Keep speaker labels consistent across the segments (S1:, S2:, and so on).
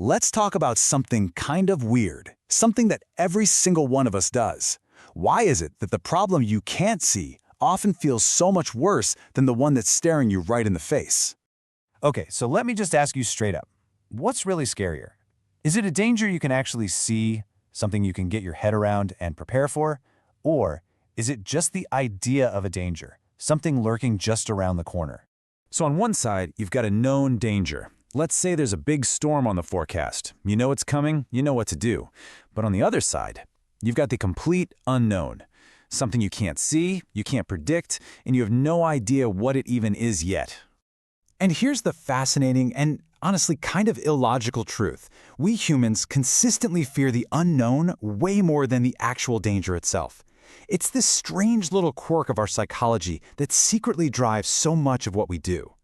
S1: Let's talk about something kind of weird, something that every single one of us does. Why is it that the problem you can't see often feels so much worse than the one that's staring you right in the face?
S2: Okay, so let me just ask you straight up. What's really scarier? Is it a danger you can actually see, something you can get your head around and prepare for? Or is it just the idea of a danger, something lurking just around the corner?
S1: So on one side, you've got a known danger. Let's say there's a big storm on the forecast. You know it's coming, you know what to do. But on the other side, you've got the complete unknown. Something you can't see, you can't predict, and you have no idea what it even is yet. And here's the fascinating and honestly kind of illogical truth. We humans consistently fear the unknown way more than the actual danger itself. It's this strange little quirk of our psychology that secretly drives so much of what we do.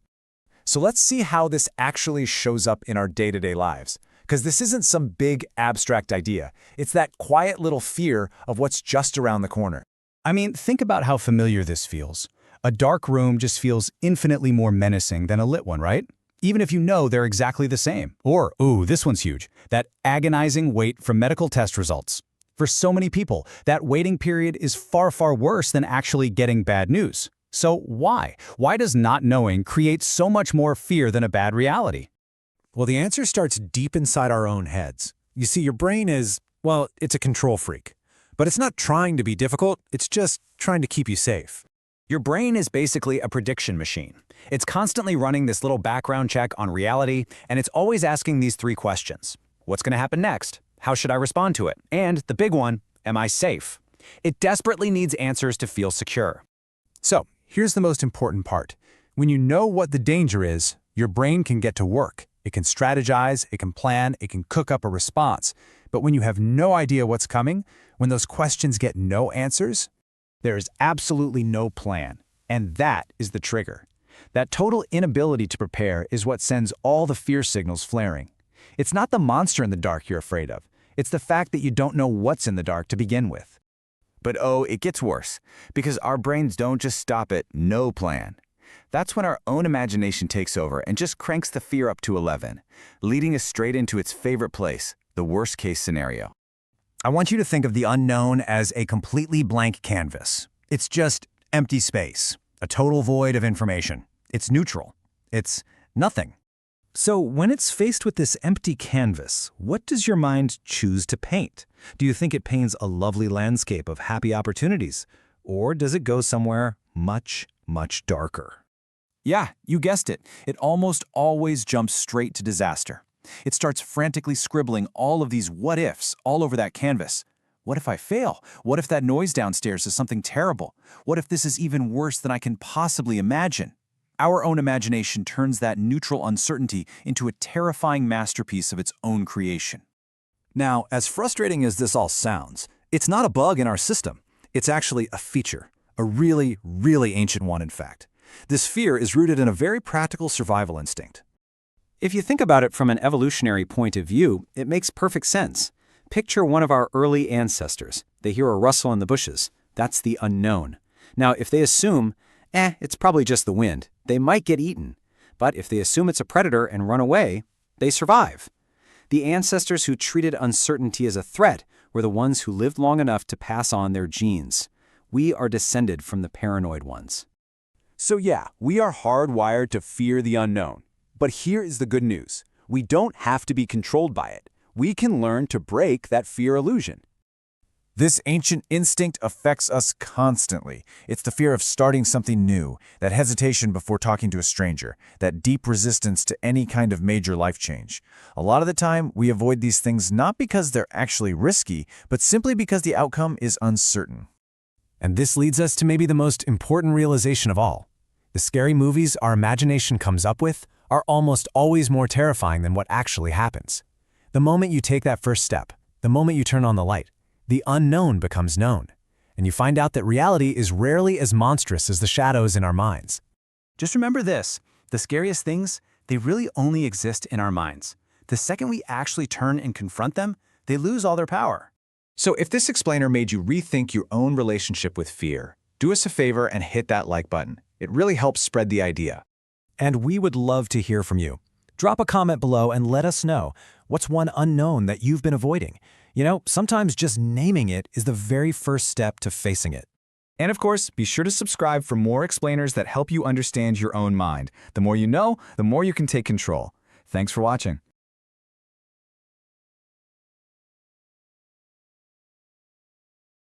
S1: So let's see how this actually shows up in our day-to-day lives. Because this isn't some big abstract idea. It's that quiet little fear of what's just around the corner.
S3: I mean, think about how familiar this feels. A dark room just feels infinitely more menacing than a lit one, right? Even if you know they're exactly the same. Or, ooh, this one's huge, that agonizing wait for medical test results. For so many people, that waiting period is far, far worse than actually getting bad news. So why? Why does not knowing create so much more fear than a bad reality?
S4: Well, the answer starts deep inside our own heads. You see, your brain is, well, it's a control freak. But it's not trying to be difficult, it's just trying to keep you safe.
S3: Your brain is basically a prediction machine. It's constantly running this little background check on reality, and it's always asking these three questions. What's going to happen next? How should I respond to it? And the big one, am I safe? It desperately needs answers to feel secure.
S4: So, here's the most important part. When you know what the danger is, your brain can get to work. It can strategize, it can plan, it can cook up a response. But when you have no idea what's coming, when those questions get no answers,
S3: there is absolutely no plan. And that is the trigger. That total inability to prepare is what sends all the fear signals flaring. It's not the monster in the dark you're afraid of. It's the fact that you don't know what's in the dark to begin with.
S5: But oh, it gets worse, because our brains don't just stop at no plan. That's when our own imagination takes over and just cranks the fear up to 11, leading us straight into its favorite place, the worst-case scenario.
S3: I want you to think of the unknown as a completely blank canvas. It's just empty space, a total void of information. It's neutral. It's nothing. So when it's faced with this empty canvas, what does your mind choose to paint? Do you think it paints a lovely landscape of happy opportunities? Or does it go somewhere much, much darker?
S2: Yeah, you guessed it. It almost always jumps straight to disaster. It starts frantically scribbling all of these what-ifs all over that canvas. What if I fail? What if that noise downstairs is something terrible? What if this is even worse than I can possibly imagine? Our own imagination turns that neutral uncertainty into a terrifying masterpiece of its own creation.
S1: Now, as frustrating as this all sounds, it's not a bug in our system. It's actually a feature, a really, really ancient one, in fact. This fear is rooted in a very practical survival instinct.
S3: If you think about it from an evolutionary point of view, it makes perfect sense. Picture one of our early ancestors. They hear a rustle in the bushes. That's the unknown. Now, if they assume, it's probably just the wind, they might get eaten. But if they assume it's a predator and run away, they survive. The ancestors who treated uncertainty as a threat were the ones who lived long enough to pass on their genes. We are descended from the paranoid ones.
S1: So yeah, we are hardwired to fear the unknown. But here is the good news. We don't have to be controlled by it. We can learn to break that fear illusion.
S4: This ancient instinct affects us constantly. It's the fear of starting something new, that hesitation before talking to a stranger, that deep resistance to any kind of major life change. A lot of the time, we avoid these things not because they're actually risky, but simply because the outcome is uncertain. And this leads us to maybe the most important realization of all. The scary movies our imagination comes up with are almost always more terrifying than what actually happens. The moment you take that first step, the moment you turn on the light, the unknown becomes known, and you find out that reality is rarely as monstrous as the shadows in our minds.
S2: Just remember this, the scariest things, they really only exist in our minds. The second we actually turn and confront them, they lose all their power.
S4: So if this explainer made you rethink your own relationship with fear, do us a favor and hit that like button. It really helps spread the idea. And we would love to hear from you.
S2: Drop a comment below and let us know, what's one unknown that you've been avoiding? You know, sometimes just naming it is the very first step to facing it.
S5: And of course, be sure to subscribe for more explainers that help you understand your own mind. The more you know, the more you can take control. Thanks for watching.